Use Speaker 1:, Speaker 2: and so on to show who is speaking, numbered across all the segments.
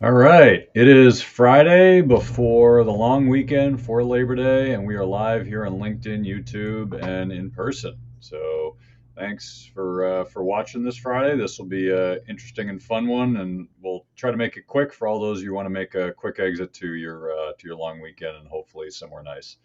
Speaker 1: All right. It is Friday before the long weekend for Labor Day, and we are live here on LinkedIn, YouTube, and in person. So, thanks for watching this Friday. This will be a interesting and fun one, and we'll try to make it quick for all those you want to make a quick exit to your long weekend and hopefully somewhere nice.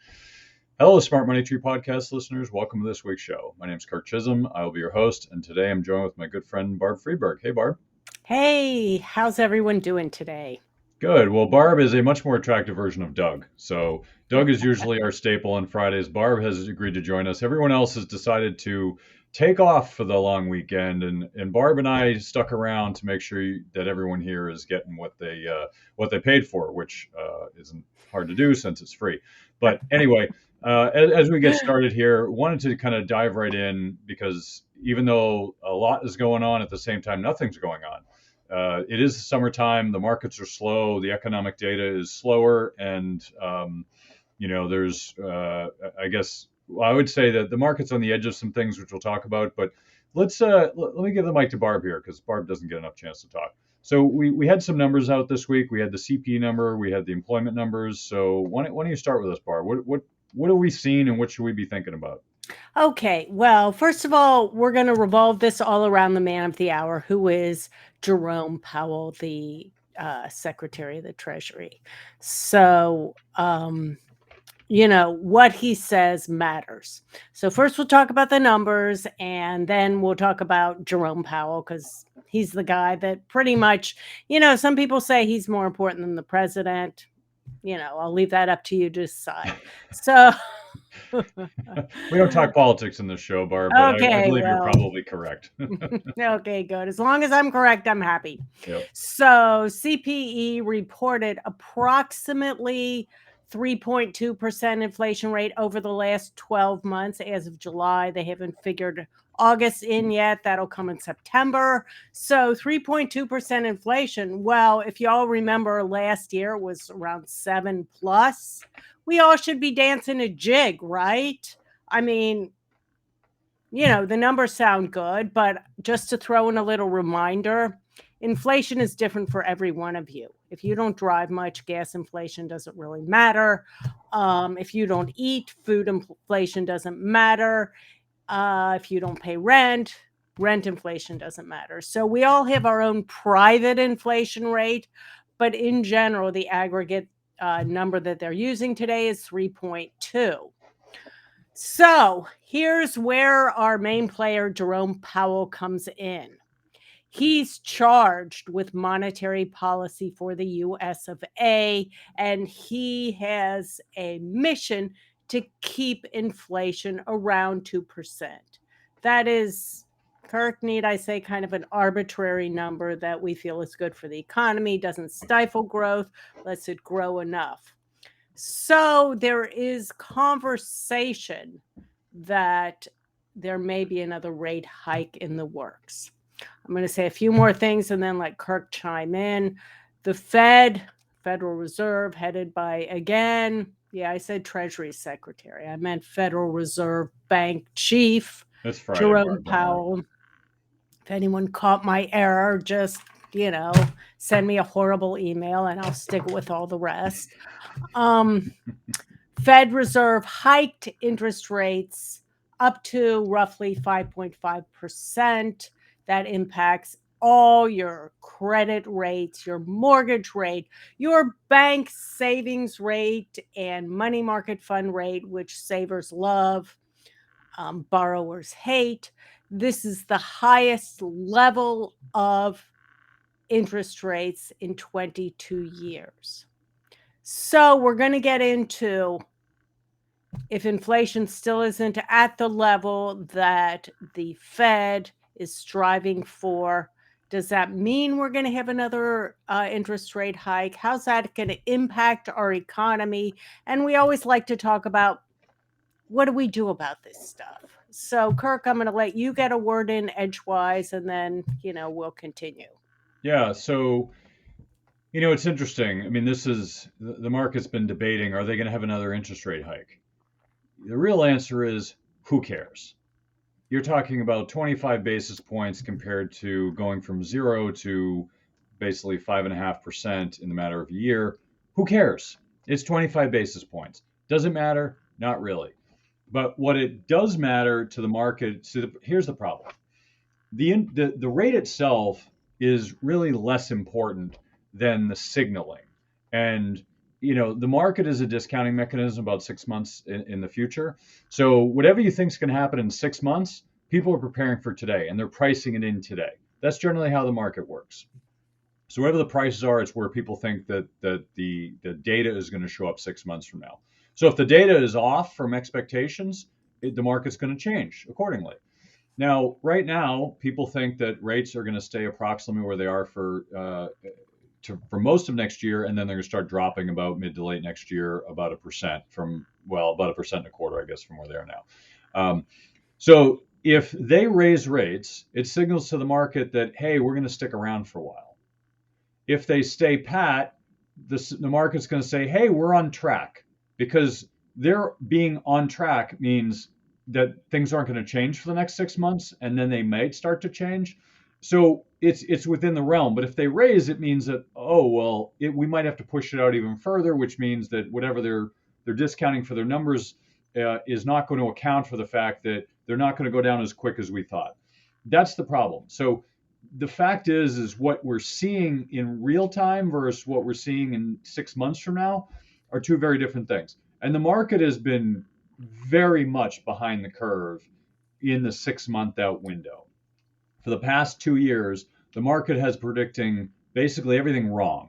Speaker 1: Hello, Smart Money Tree podcast listeners. Welcome to this week's show. My name is Kirk Chisolm. I will be your host, and today I'm joined with my good friend Barb Freeberg. Hey, Barb.
Speaker 2: Hey, how's everyone doing today?
Speaker 1: Good. Well, Barb is a much more attractive version of Doug. So Doug is usually our staple on Fridays. Barb has agreed to join us. Everyone else has decided to take off for the long weekend, and Barb and I stuck around to make sure that everyone here is getting what they paid for, which isn't hard to do since it's free. But anyway, as we get started here, wanted to kind of dive right in because even though a lot is going on at the same time, nothing's going on. It is the summertime. The markets are slow. The economic data is slower, and there's I guess I would say that the market's on the edge of some things, which we'll talk about. But let me give the mic to Barb here because Barb doesn't get enough chance to talk. So we had some numbers out this week. We had the CP number. We had the employment numbers. So why don't you start with us, Barb? What have we seen, and what should we be thinking about?
Speaker 2: Okay, well, first of all, we're going to revolve this all around the man of the hour, who is Jerome Powell, the Secretary of the Treasury. So, what he says matters. So, first, we'll talk about the numbers, and then we'll talk about Jerome Powell because he's the guy that pretty much, some people say he's more important than the president. I'll leave that up to you to decide. So,
Speaker 1: We don't talk politics in this show, Barb, but I
Speaker 2: okay,
Speaker 1: believe you're
Speaker 2: well,
Speaker 1: probably correct.
Speaker 2: okay, good. As long as I'm correct, I'm happy.
Speaker 1: Yep.
Speaker 2: So CPE reported approximately 3.2% inflation rate over the last 12 months as of July. They haven't figured August in yet. That'll come in September. So 3.2% inflation. Well, if you all remember last year was around 7 plus. We all should be dancing a jig, right? I mean, the numbers sound good, but just to throw in a little reminder, inflation is different for every one of you. If you don't drive much, gas inflation doesn't really matter. If you don't eat, food inflation doesn't matter. If you don't pay rent, rent inflation doesn't matter. So we all have our own private inflation rate, but in general, the aggregate number that they're using today is 3.2. So here's where our main player, Jerome Powell, comes in. He's charged with monetary policy for the US of A, and he has a mission to keep inflation around 2%. That is, Kirk, need I say, kind of an arbitrary number that we feel is good for the economy, doesn't stifle growth, lets it grow enough. So there is conversation that there may be another rate hike in the works. I'm going to say a few more things and then let Kirk chime in. The Federal Reserve, headed by, again, I said Treasury Secretary. I meant Federal Reserve Bank Chief,
Speaker 1: It's Friday,
Speaker 2: Jerome
Speaker 1: Barb. Don't worry.
Speaker 2: Powell. If anyone caught my error, just, send me a horrible email and I'll stick with all the rest. Fed Reserve hiked interest rates up to roughly 5.5%. That impacts all your credit rates, your mortgage rate, your bank savings rate, and money market fund rate, which savers love, borrowers hate. This is the highest level of interest rates in 22 years. So we're going to get into if inflation still isn't at the level that the Fed is striving for. Does that mean we're going to have another interest rate hike? How's that going to impact our economy? And we always like to talk about what do we do about this stuff? So, Kirk, I'm going to let you get a word in edgewise, and then, we'll continue.
Speaker 1: Yeah. So it's interesting. I mean, this is the market's been debating: are they going to have another interest rate hike? The real answer is who cares? You're talking about 25 basis points compared to going from 0 to basically 5.5% in the matter of a year. Who cares? It's 25 basis points. Does it matter? Not really. But what it does matter to the market, so here's the problem. The rate itself is really less important than the signaling. And the market is a discounting mechanism about 6 months in the future. So whatever you think is going to happen in 6 months, people are preparing for today and they're pricing it in today. That's generally how the market works. So whatever the prices are, it's where people think that the data is going to show up 6 months from now. So if the data is off from expectations, the market's going to change accordingly. Now, right now, people think that rates are going to stay approximately where they are for most of next year, and then they're going to start dropping about mid to late next year, about 1% from, well, about 1.25%, I guess, from where they are now. So if they raise rates, it signals to the market that, hey, we're going to stick around for a while. If they stay pat, the market's going to say, hey, we're on track, because their being on track means that things aren't going to change for the next 6 months, and then they might start to change. So it's within the realm. But if they raise, it means that, oh, well, we might have to push it out even further, which means that whatever they're discounting for their numbers is not going to account for the fact that they're not going to go down as quick as we thought. That's the problem. So the fact is what we're seeing in real time versus what we're seeing in 6 months from now are two very different things. And the market has been very much behind the curve in the 6 month out window. For the past 2 years, the market has predicting basically everything wrong.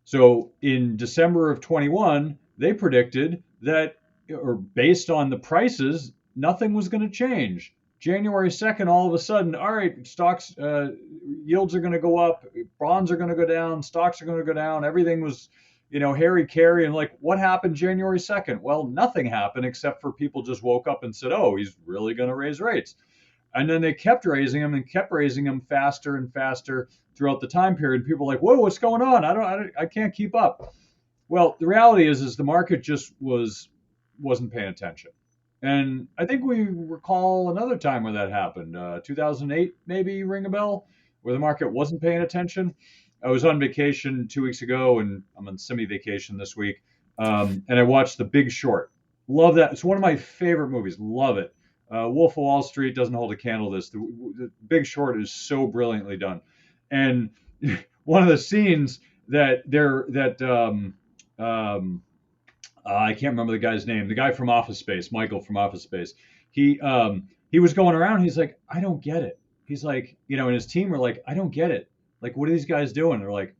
Speaker 1: So in December of 21, they predicted that, or based on the prices, nothing was going to change. January 2nd, all of a sudden, all right, stocks, yields are going to go up, bonds are going to go down, stocks are going to go down. Everything was, Harry Carey, and like, what happened January 2nd? Well, nothing happened except for people just woke up and said, oh, he's really going to raise rates. And then they kept raising them and kept raising them faster and faster throughout the time period. People were like, whoa, what's going on? I can't keep up. Well, the reality is the market just wasn't paying attention. And I think we recall another time where that happened, 2008, maybe, ring a bell, where the market wasn't paying attention. I was on vacation 2 weeks ago, and I'm on semi-vacation this week, and I watched The Big Short. Love that. It's one of my favorite movies. Love it. Wolf of Wall Street doesn't hold a candle to this. The Big Short is so brilliantly done. And one of the scenes I can't remember the guy's name. The guy from Office Space, Michael from Office Space. He was going around. He's like, I don't get it. He's like, and his team were like, I don't get it. Like, what are these guys doing? They're like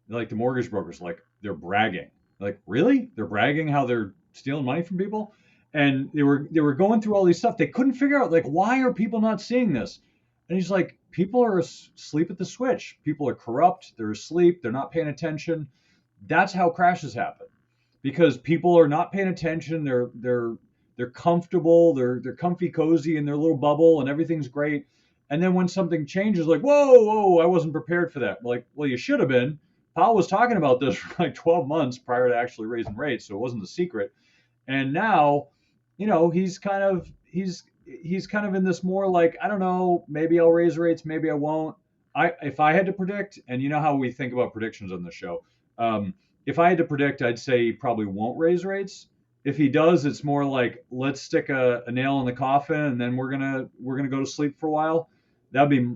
Speaker 1: the mortgage brokers. Like, they're bragging. Like, really? They're bragging how they're stealing money from people? And they were going through all these stuff. They couldn't figure out, like, why are people not seeing this? And he's like, people are asleep at the switch. People are corrupt. They're asleep. They're not paying attention. That's how crashes happen. Because people are not paying attention. They're comfortable. They're comfy, cozy in their little bubble, and everything's great. And then when something changes, like, whoa, I wasn't prepared for that. Like, well, you should have been. Powell was talking about this for like 12 months prior to actually raising rates, so it wasn't a secret. And now, he's kind of in this more like, I don't know, maybe I'll raise rates, maybe I won't. If I had to predict, and you know how we think about predictions on the show, if I had to predict, I'd say he probably won't raise rates. If he does, it's more like, let's stick a nail in the coffin, and then we're gonna go to sleep for a while. That'd be,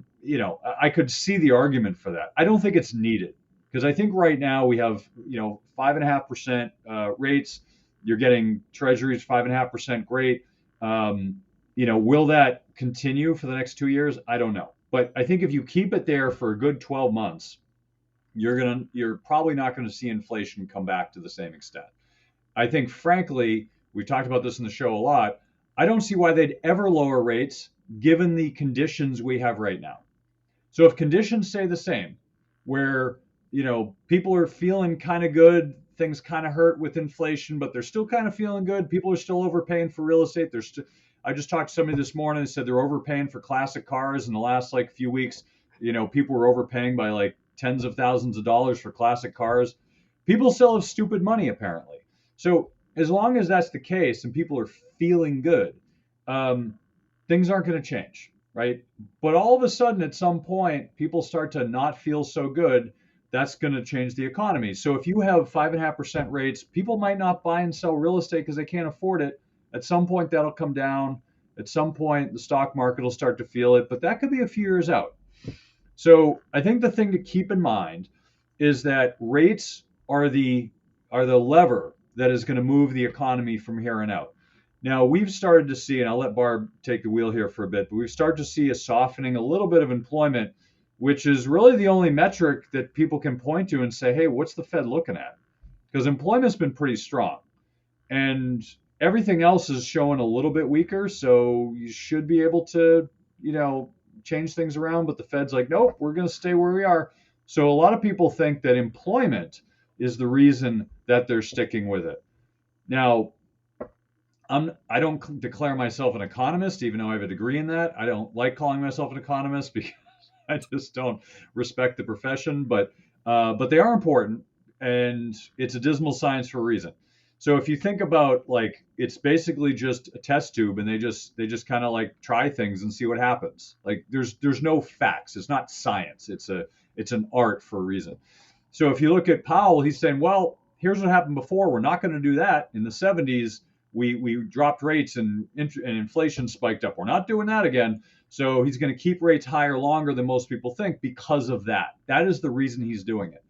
Speaker 1: I could see the argument for that. I don't think it's needed, because I think right now we have 5.5% rates. You're getting treasuries 5.5%, great. Will that continue for the next 2 years? I don't know, but I think if you keep it there for a good 12 months, you're probably not going to see inflation come back to the same extent. I think, frankly, we talked about this in the show a lot. I don't see why they'd ever lower rates given the conditions we have right now. So if conditions stay the same, where people are feeling kind of good, things kind of hurt with inflation, but they're still kind of feeling good. People are still overpaying for real estate. I just talked to somebody this morning and said they're overpaying for classic cars in the last few weeks. People were overpaying by like tens of thousands of dollars for classic cars. People still have stupid money, apparently. So as long as that's the case and people are feeling good, things aren't going to change, right? But all of a sudden, at some point, people start to not feel so good. that's going to change the economy. So if you have 5.5% rates, people might not buy and sell real estate because they can't afford it. At some point, that'll come down. At some point, the stock market will start to feel it, but that could be a few years out. So I think the thing to keep in mind is that rates are the lever that is going to move the economy from here on out. Now we've started to see, and I'll let Barb take the wheel here for a bit, but we've started to see a softening, a little bit of employment, which is really the only metric that people can point to and say, hey, what's the Fed looking at? Because employment's been pretty strong, and everything else is showing a little bit weaker. So you should be able to, change things around. But the Fed's like, nope, we're going to stay where we are. So a lot of people think that employment is the reason that they're sticking with it. Now, I don't declare myself an economist, even though I have a degree in that. I don't like calling myself an economist because I just don't respect the profession. But they are important, and it's a dismal science for a reason. So if you think about, like, it's basically just a test tube, and they just kind of like try things and see what happens. Like there's no facts. It's not science. It's an art for a reason. So if you look at Powell, he's saying, well, here's what happened before. We're not going to do that. In the 70s, we dropped rates and inflation spiked up. We're not doing that again. So he's going to keep rates higher longer than most people think because of that. That is the reason he's doing it.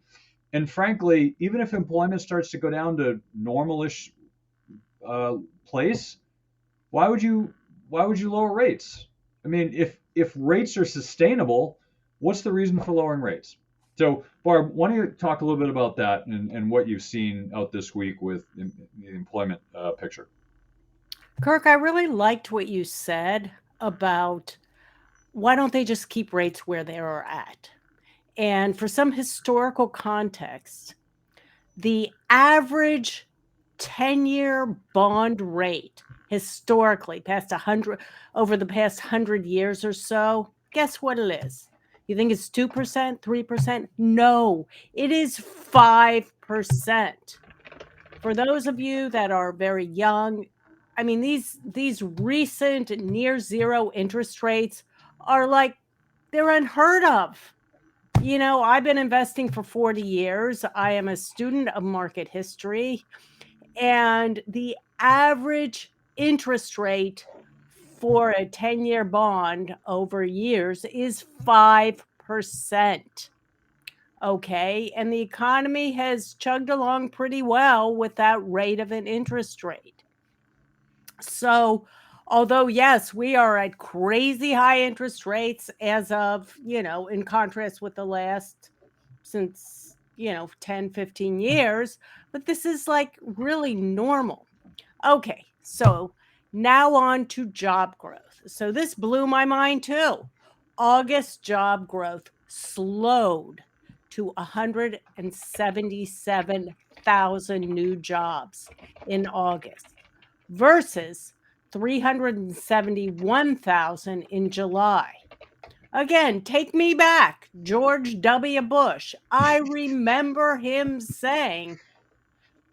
Speaker 1: And frankly, even if employment starts to go down to normalish place, why would you lower rates? I mean, if rates are sustainable, what's the reason for lowering rates? So, Barb, why don't you talk a little bit about that and what you've seen out this week with the employment picture?
Speaker 2: Kirk, I really liked what you said about why don't they just keep rates where they are at? And for some historical context, the average 10-year bond rate historically past 100 over the past 100 years or so, guess what it is? You think it's 2%, 3%? No, it is 5%. For those of you that are very young, I mean, these recent near zero interest rates are like, they're unheard of. I've been investing for 40 years. I am a student of market history, and the average interest rate for a 10-year bond over years is 5%. Okay, and the economy has chugged along pretty well with that rate of an interest rate. So, although, yes, we are at crazy high interest rates as of, in contrast with the last since, 10, 15 years, but this is like really normal. Okay, so now on to job growth. So this blew my mind too. August job growth slowed to 177,000 new jobs in August versus 371,000 in July. Again, take me back. George W. Bush. I remember him saying,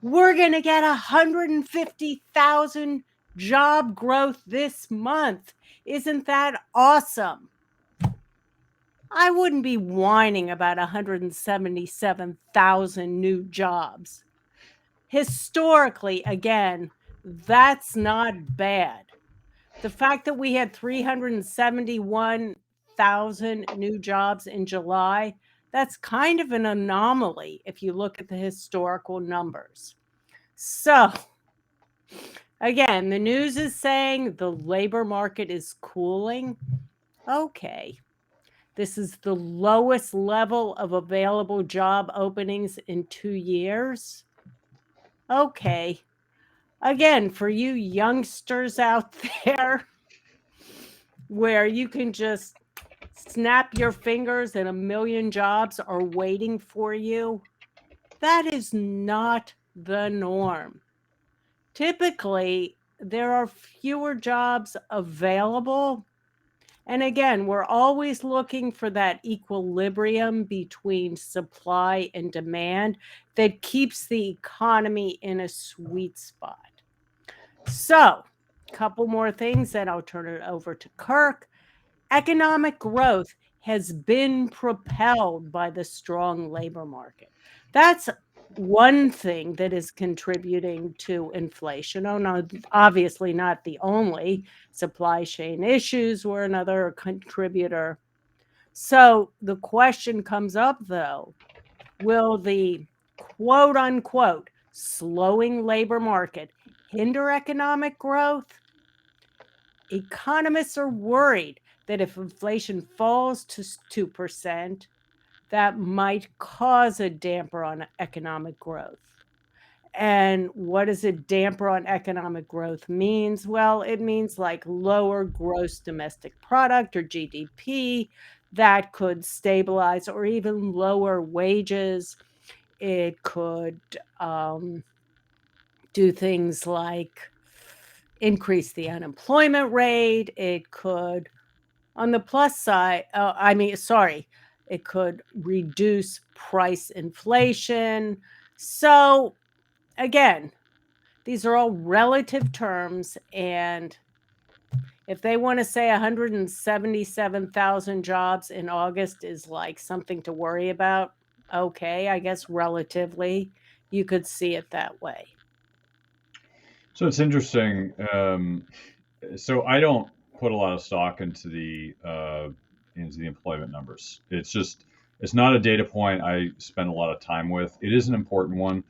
Speaker 2: we're going to get 150,000 job growth this month. Isn't that awesome? I wouldn't be whining about 177,000 new jobs. Historically, again, that's not bad. The fact that we had 371,000 new jobs in July, that's kind of an anomaly if you look at the historical numbers. So, again, the news is saying the labor market is cooling. Okay. This is the lowest level of available job openings in 2 years. Okay. Again, for you youngsters out there where you can just snap your fingers and a million jobs are waiting for you, that is not the norm. Typically, there are fewer jobs available. And again, we're always looking for that equilibrium between supply and demand that keeps the economy in a sweet spot. So, a couple more things, then I'll turn it over to Kirk. Economic growth has been propelled by the strong labor market. That's one thing that is contributing to inflation. Oh, no, obviously not the only. Supply chain issues were another contributor. So the question comes up, though, will the quote unquote slowing labor market hinder economic growth? Economists are worried that if inflation falls to 2%, that might cause a damper on economic growth. And what does a damper on economic growth means? Well, it means like lower gross domestic product or GDP that could stabilize, or even lower wages. It could do things like increase the unemployment rate. It could, on the plus side, it could reduce price inflation. So again, these are all relative terms, and if they want to say 177,000 jobs in August is like something to worry about, okay, I guess relatively you could see it that way.
Speaker 1: So it's interesting. So I don't put a lot of stock into the employment numbers. It's not a data point I spend a lot of time with. It is an important one.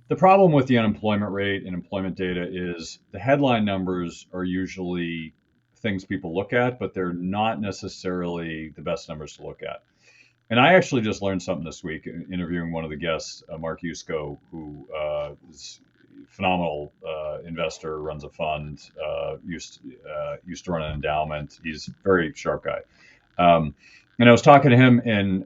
Speaker 1: The problem with the unemployment rate and employment data is the headline numbers are usually things people look at, but they're not necessarily the best numbers to look at. And I actually just learned something this week interviewing one of the guests, Mark Yusko, who is a phenomenal investor, runs a fund, used to run an endowment. He's a very sharp guy. And I was talking to him, and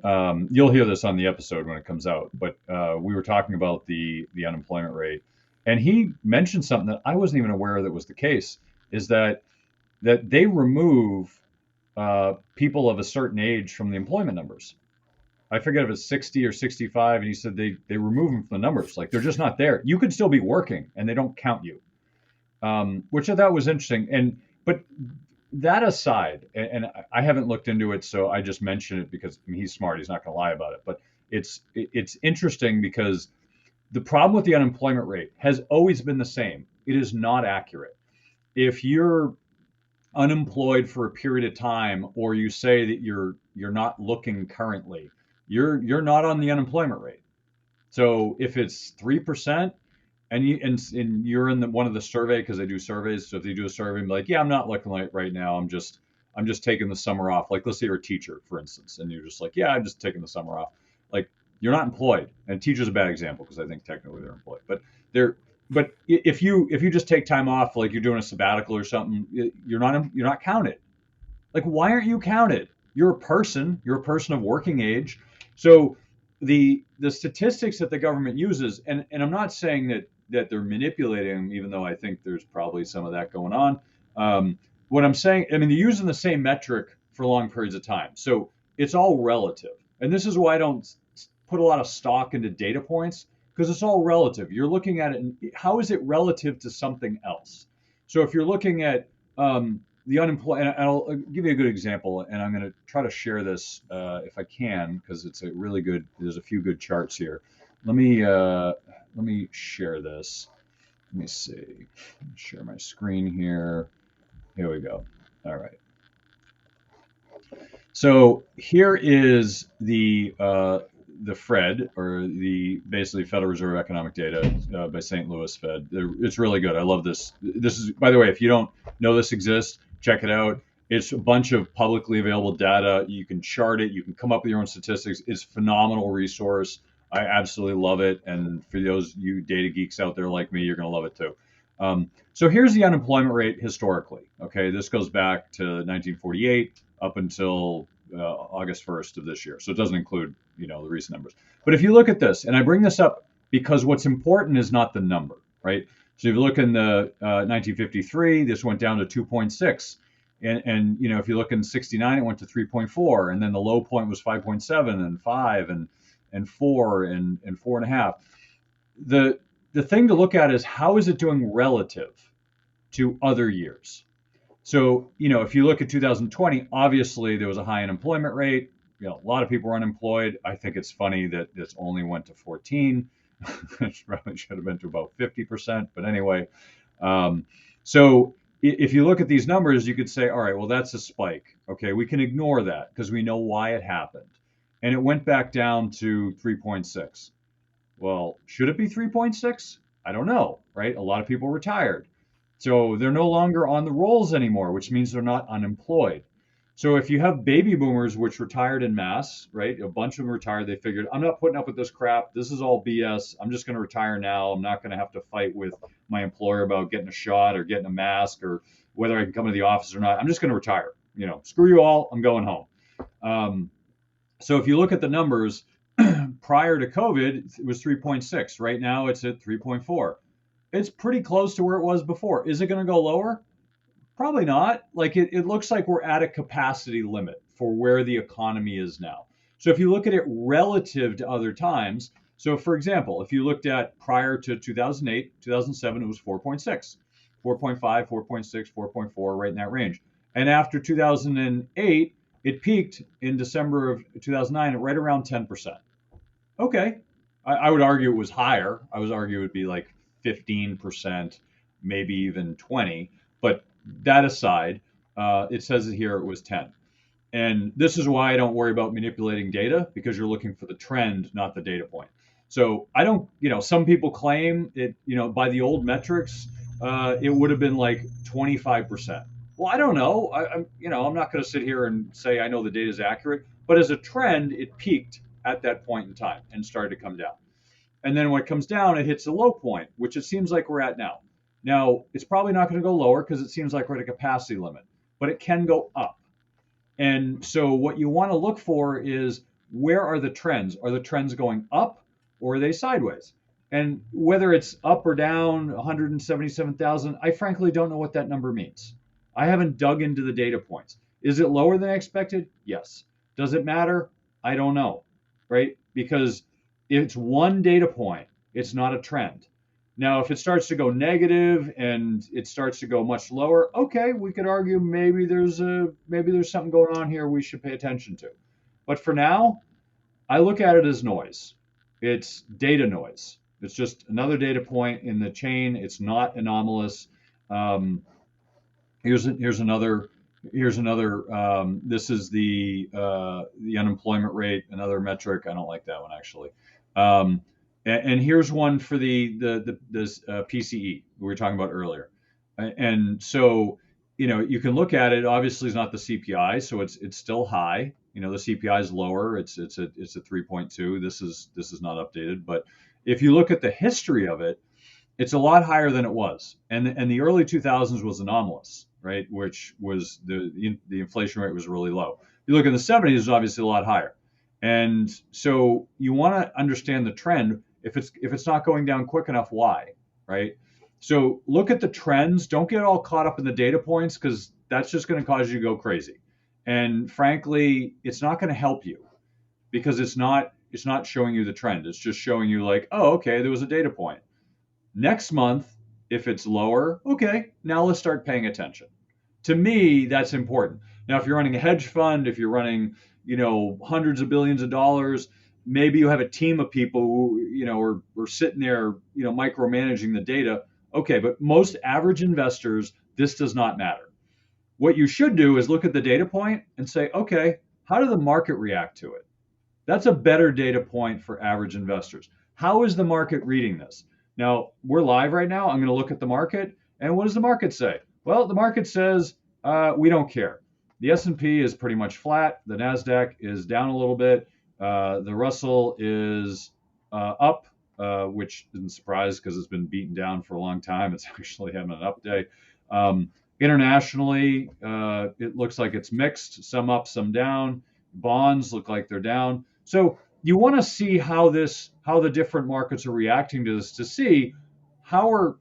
Speaker 1: you'll hear this on the episode when it comes out. But we were talking about the unemployment rate, and he mentioned something that I wasn't even aware that was the case. Is that they remove people of a certain age from the employment numbers. I forget if it's 60 or 65, and he said they remove them from the numbers. Like they're just not there. You could still be working, and they don't count you, which I thought was interesting. But that aside, and I haven't looked into it, so I just mention it because I mean, he's smart. He's not going to lie about it. But it's interesting because the problem with the unemployment rate has always been the same. It is not accurate. If you're unemployed for a period of time, or you say that you're not looking currently, you're not on the unemployment rate. So if it's 3%, and you're in one of the survey, because they do surveys. So if you do a survey, and be like, yeah, I'm not looking like right now. I'm just taking the summer off. Like let's say you're a teacher, for instance, and you're just like, yeah, I'm just taking the summer off. Like you're not employed. And teacher's a bad example because I think technically they're employed, but they're. But if you just take time off, like you're doing a sabbatical or something, you're not counted. Like, why aren't you counted? You're a person. You're a person of working age. So the statistics that the government uses, and I'm not saying that they're manipulating them, even though I think there's probably some of that going on. What I'm saying, I mean, they're using the same metric for long periods of time. So it's all relative. And this is why I don't put a lot of stock into data points, because it's all relative. You're looking at it, and how is it relative to something else? So if you're looking at the unemployment, and I'll give you a good example, and I'm going to try to share this if I can, because it's a really good. There's a few good charts here. Let me share this. Let me see. Share my screen here. Here we go. All right. So here is the Fed, or the basically Federal Reserve Economic Data by St. Louis Fed. It's really good. I love this. This is, by the way, if you don't know this exists, check it out. It's a bunch of publicly available data. You can chart it. You can come up with your own statistics. It's a phenomenal resource. I absolutely love it. And for those you data geeks out there like me, you're going to love it too. So here's the unemployment rate historically. Okay, this goes back to 1948 up until August 1st of this year. So it doesn't include, the recent numbers. But if you look at this, and I bring this up because what's important is not the number, right? So if you look in the 1953, this went down to 2.6. And if you look in 69, it went to 3.4. And then the low point was 5.7 and 5 and 4 and 4.5. The thing to look at is how is it doing relative to other years? So, if you look at 2020, obviously there was a high unemployment rate. A lot of people were unemployed. I think it's funny that this only went to 14. It probably should have been to about 50%. But anyway, um, so if you look at these numbers, you could say, all right, well, that's a spike. Okay, we can ignore that because we know why it happened. And it went back down to 3.6. Well, should it be 3.6? I don't know, right? A lot of people retired. So they're no longer on the rolls anymore, which means they're not unemployed. So if you have baby boomers which retired in mass, right? A bunch of them retired, they figured, I'm not putting up with this crap. This is all BS. I'm just going to retire now. I'm not going to have to fight with my employer about getting a shot or getting a mask or whether I can come to the office or not. I'm just going to retire. Screw you all. I'm going home. So if you look at the numbers, prior to COVID, it was 3.6. Right now, it's at 3.4. It's pretty close to where it was before. Is it going to go lower? Probably not. Like it looks like we're at a capacity limit for where the economy is now. So if you look at it relative to other times, so for example, if you looked at prior to 2008, 2007, it was 4.6, 4.5, 4.6, 4.4, right in that range. And after 2008, it peaked in December of 2009 at right around 10%. Okay. I would argue it was higher. I would argue it would be like 15%, maybe even 20. But that aside, it says it here it was 10. And this is why I don't worry about manipulating data because you're looking for the trend, not the data point. So I don't, some people claim it, by the old metrics, it would have been like 25%. Well, I don't know. I'm not going to sit here and say I know the data is accurate, but as a trend, it peaked at that point in time and started to come down. And then when it comes down, it hits a low point, which it seems like we're at now. Now, it's probably not going to go lower because it seems like we're at a capacity limit, but it can go up. And so what you want to look for is where are the trends? Are the trends going up or are they sideways? And whether it's up or down 177,000, I frankly don't know what that number means. I haven't dug into the data points. Is it lower than expected? Yes. Does it matter? I don't know, right? Because it's one data point, it's not a trend. Now, if it starts to go negative and it starts to go much lower, okay, we could argue maybe there's something going on here we should pay attention to. But for now, I look at it as noise. It's data noise. It's just another data point in the chain. It's not anomalous. Um, here's another. This is the unemployment rate, another metric. I don't like that one actually. And here's one for the PCE we were talking about earlier. And so, you can look at it. Obviously, it's not the CPI, so it's still high. The CPI is lower. It's a 3.2. This is not updated, but if you look at the history of it, it's a lot higher than it was. And the early 2000s was anomalous, right? Which was the inflation rate was really low. You look in the 70s, it's obviously a lot higher. And so you want to understand the trend. If it's not going down quick enough, why, right? So look at the trends. Don't get all caught up in the data points because that's just going to cause you to go crazy. And frankly, it's not going to help you because it's not showing you the trend. It's just showing you like, oh, okay, there was a data point. Next month, if it's lower, okay, now let's start paying attention. To me, that's important. Now, if you're running a hedge fund, if you're running, hundreds of billions of dollars, maybe you have a team of people who, are sitting there, micromanaging the data. Okay, but most average investors, this does not matter. What you should do is look at the data point and say, okay, how did the market react to it? That's a better data point for average investors. How is the market reading this? Now, we're live right now. I'm going to look at the market. And what does the market say? Well, the market says we don't care. The S&P is pretty much flat. The NASDAQ is down a little bit. The Russell is up, which isn't a surprise because it's been beaten down for a long time. It's actually having an up day. Internationally, it looks like it's mixed, some up, some down. Bonds look like they're down. So you want to see how the different markets are reacting to this to see how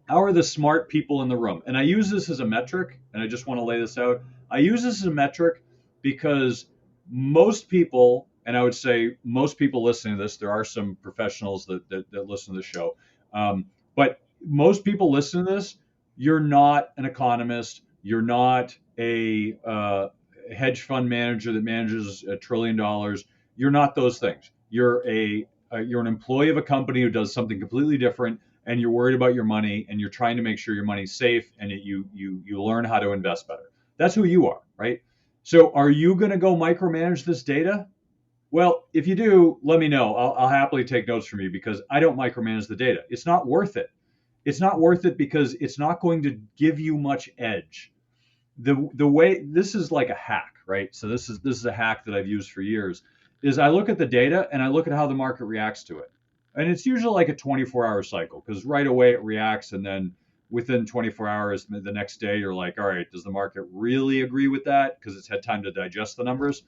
Speaker 1: are the smart people in the room. And I use this as a metric, and I just want to lay this out. I use this as a metric because most people, and I would say most people listening to this, there are some professionals that listen to the show, but most people listening to this, you're not an economist, You're not a hedge fund manager that manages $1 trillion. You're not those things. You're an employee of a company who does something completely different, and you're worried about your money, and you're trying to make sure your money's safe, and you learn how to invest better. That's who you are, right? So, are you going to go micromanage this data? Well, if you do, let me know. I'll happily take notes from you because I don't micromanage the data. It's not worth it. It's not worth it because it's not going to give you much edge. The way this is like a hack, right? So this is a hack that I've used for years. Is I look at the data and I look at how the market reacts to it, and it's usually like a 24-hour cycle because right away it reacts, and then within 24 hours, the next day you're like, all right, does the market really agree with that? Because it's had time to digest the numbers.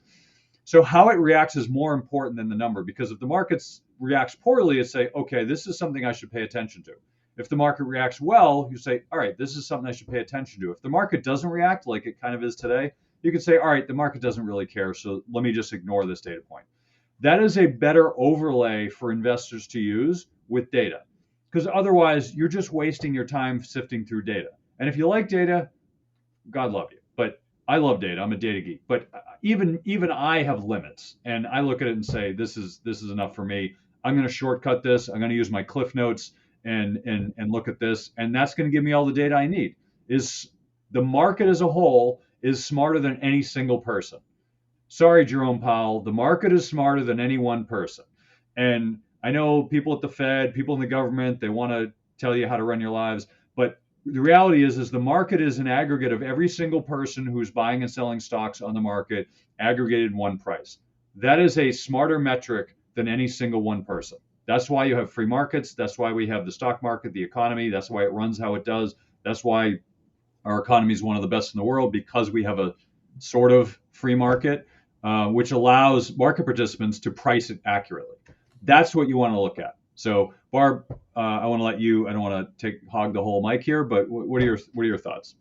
Speaker 1: So how it reacts is more important than the number because if the market reacts poorly, it's say, okay, this is something I should pay attention to. If the market reacts well, you say, all right, this is something I should pay attention to. If the market doesn't react like it kind of is today, you can say, all right, the market doesn't really care, so let me just ignore this data point. That is a better overlay for investors to use with data because otherwise you're just wasting your time sifting through data. And if you like data, God love you. But I love data. I'm a data geek. But even I have limits, and I look at it and say, this is enough for me. I'm going to shortcut this. I'm going to use my Cliff Notes and look at this, and that's going to give me all the data I need. Is the market as a whole is smarter than any single person. Sorry, Jerome Powell, the market is smarter than any one person. And I know people at the Fed, people in the government, they want to tell you how to run your lives, but the reality is the market is an aggregate of every single person who's buying and selling stocks on the market aggregated in one price. That is a smarter metric than any single one person. That's why you have free markets. That's why we have the stock market, the economy. That's why it runs how it does. That's why our economy is one of the best in the world because we have a sort of free market, which allows market participants to price it accurately. That's what you want to look at. So, Barb, I want to let you. I don't want to hog the whole mic here, but what are your thoughts?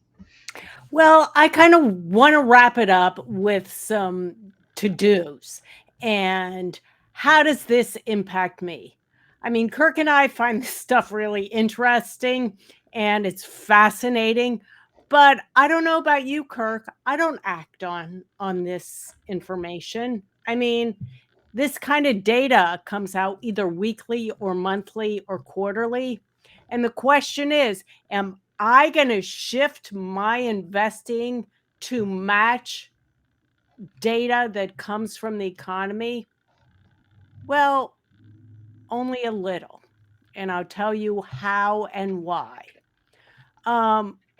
Speaker 2: Well, I kind of want to wrap it up with some to-dos. And how does this impact me? I mean, Kirk and I find this stuff really interesting and it's fascinating, but I don't know about you, Kirk. I don't act on this information. I mean, this kind of data comes out either weekly or monthly or quarterly. And the question is, am I going to shift my investing to match data that comes from the economy? Well, only a little. And I'll tell you how and why.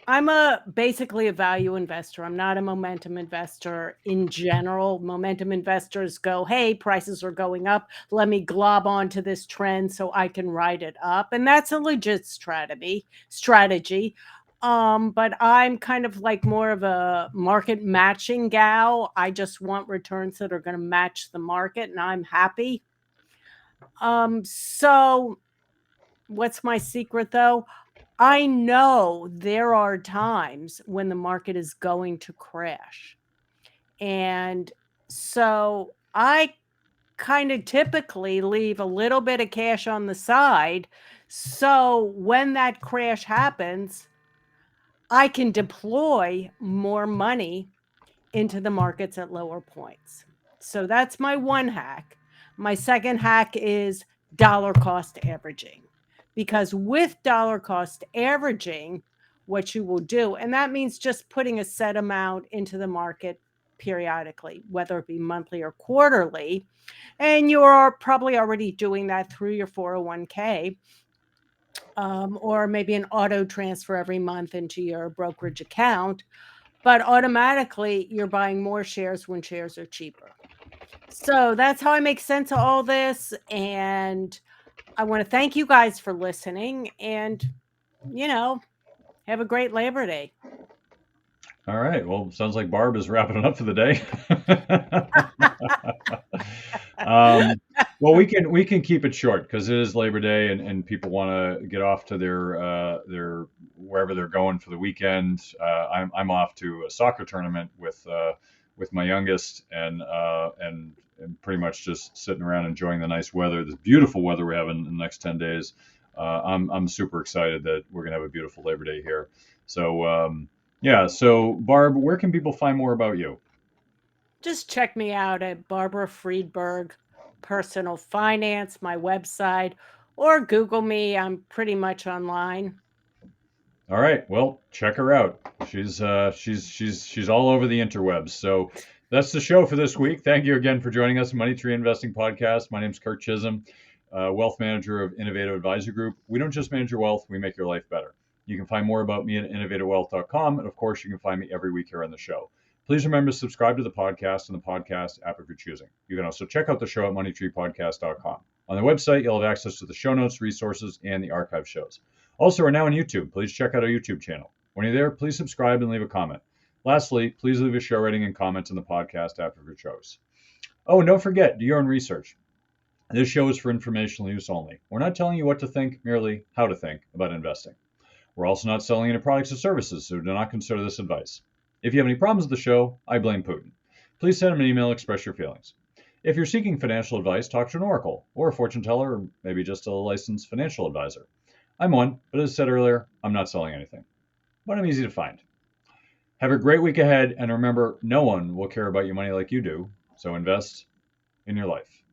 Speaker 2: I'm basically a value investor. I'm not a momentum investor in general. Momentum investors go, hey, prices are going up. Let me glob onto this trend so I can ride it up. And that's a legit strategy. But I'm kind of like more of a market matching gal. I just want returns that are going to match the market, and I'm happy. So what's my secret though? I know there are times when the market is going to crash. And so I kind of typically leave a little bit of cash on the side. So when that crash happens, I can deploy more money into the markets at lower points. So that's my one hack. My second hack is dollar cost averaging. Because with dollar cost averaging, what you will do, and that means just putting a set amount into the market periodically, whether it be monthly or quarterly, and you're probably already doing that through your 401k, or maybe an auto transfer every month into your brokerage account, but automatically you're buying more shares when shares are cheaper. So that's how I make sense of all this. And I want to thank you guys for listening and, have a great Labor Day.
Speaker 1: All right. Well, sounds like Barb is wrapping it up for the day. Well, we can keep it short because it is Labor Day and people want to get off to their wherever they're going for the weekend. I'm off to a soccer tournament with my youngest and pretty much just sitting around enjoying the nice weather, this beautiful weather we're having in the next 10 days. I'm super excited that we're gonna have a beautiful Labor Day here. So Yeah. So, Barb, where can people find more about you?
Speaker 2: Just check me out at Barbara Friedberg Personal Finance, my website, or Google me. I'm pretty much online.
Speaker 1: All right. Well, check her out. She's all over the interwebs. So that's the show for this week. Thank you again for joining us, Money Tree Investing Podcast. My name is Kirk Chisolm, wealth manager of Innovative Advisor Group. We don't just manage your wealth; we make your life better. You can find more about me at innovativewealth.com, and of course, you can find me every week here on the show. Please remember to subscribe to the podcast and the podcast app of your choosing. You can also check out the show at moneytreepodcast.com. On the website, you'll have access to the show notes, resources, and the archive shows. Also, we're now on YouTube. Please check out our YouTube channel. When you're there, please subscribe and leave a comment. Lastly, please leave a show rating and comments in the podcast app of your choice. Oh, and don't forget, do your own research. This show is for informational use only. We're not telling you what to think, merely how to think about investing. We're also not selling any products or services, so do not consider this advice. If you have any problems with the show, I blame Putin. Please send him an email, express your feelings. If you're seeking financial advice, talk to an oracle or a fortune teller or maybe just a licensed financial advisor. I'm one, but as I said earlier, I'm not selling anything. But I'm easy to find. Have a great week ahead, and remember, no one will care about your money like you do, so invest in your life.